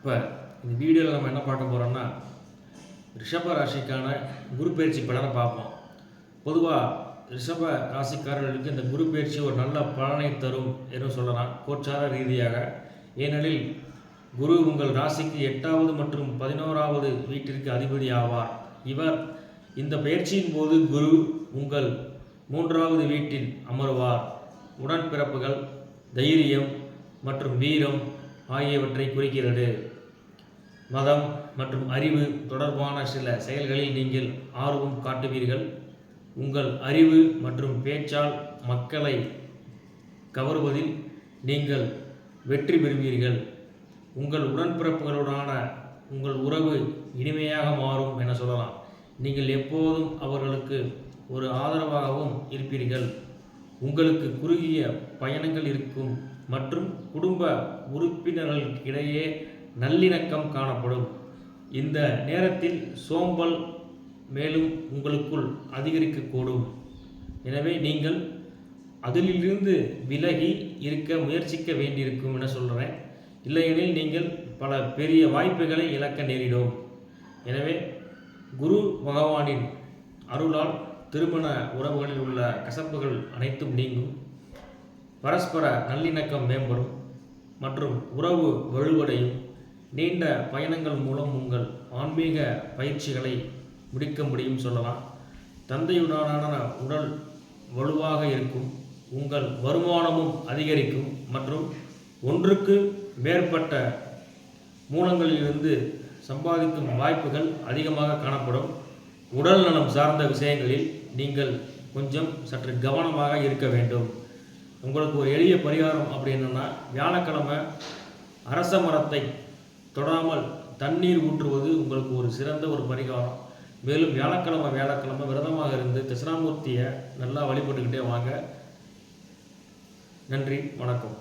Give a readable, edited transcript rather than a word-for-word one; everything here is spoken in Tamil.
இப்போ இந்த வீடியோவில் நம்ம என்ன பார்க்க போகிறோம்னா ரிஷப ராசிக்கான குரு பயிற்சி பலனை பார்ப்போம். பொதுவாக ரிஷப ராசிக்காரர்களுக்கு இந்த குரு பயிற்சி ஒரு நல்ல பலனை தரும் என்று சொல்லலாம் கோச்சார ரீதியாக. ஏனெனில் குரு உங்கள் ராசிக்கு 8வது மற்றும் 11வது வீட்டிற்கு அதிபதி ஆவார். இவர் இந்த பயிற்சியின் போது குரு உங்கள் 3வது வீட்டில் அமர்வார். உடன்பிறப்புகள், தைரியம் மற்றும் வீரம் ஆகியவற்றை குறிக்கிறது. மதம் மற்றும் அறிவு தொடர்பான சில செயல்களில் நீங்கள் ஆர்வம் காட்டுவீர்கள். உங்கள் அறிவு மற்றும் பேச்சால் மக்களை கவருவதில் நீங்கள் வெற்றி பெறுவீர்கள். உங்கள் உடன்பிறப்புகளுடனான உங்கள் உறவு இனிமையாக மாறும் என சொல்லலாம். நீங்கள் எப்போதும் அவர்களுக்கு ஒரு ஆதரவாகவும் இருப்பீர்கள். உங்களுக்கு குறுகிய பயணங்கள் இருக்கும் மற்றும் குடும்ப உறுப்பினர்களுக்கிடையே நல்லிணக்கம் காணப்படும். இந்த நேரத்தில் சோம்பல் மேலும் உங்களுக்குள் அதிகரிக்கக்கூடும். எனவே நீங்கள் அதிலிருந்து விலகி இருக்க முயற்சிக்க வேண்டியிருக்கும் என சொல்கிறேன். இல்லையெனில் நீங்கள் பல பெரிய வாய்ப்புகளை இழக்க நேரிடும். எனவே குரு பகவானின் அருளால் திருமண உறவுகளில் உள்ள கசப்புகள் அனைத்தும் நீங்கும். பரஸ்பர நல்லிணக்கம் மேம்படும் மற்றும் உறவு வலுவடையும். நீண்ட பயணங்கள் மூலம் உங்கள் ஆன்மீக பயிற்சிகளை முடிக்க முடியும் சொல்லலாம். தந்தையுடனான உடல் வலுவாக இருக்கும். உங்கள் வருமானமும் அதிகரிக்கும் மற்றும் ஒன்றுக்கு மேற்பட்ட மூலங்களிலிருந்து சம்பாதிக்கும் வாய்ப்புகள் அதிகமாக காணப்படும். உடல் நலம் சார்ந்த விஷயங்களில் நீங்கள் கொஞ்சம் சற்று கவனமாக இருக்க வேண்டும். உங்களுக்கு ஒரு எளிய பரிகாரம் அப்படின்னா, வியாழக்கிழமை அரச மரத்தை தொடாமல் தண்ணீர் ஊற்றுவது உங்களுக்கு ஒரு சிறந்த ஒரு பரிகாரம். மேலும் வியாழக்கிழமை விரதமாக இருந்து தட்சிணாமூர்த்தியை நல்லா வழிபட்டுக்கிட்டே வாங்க. நன்றி, வணக்கம்.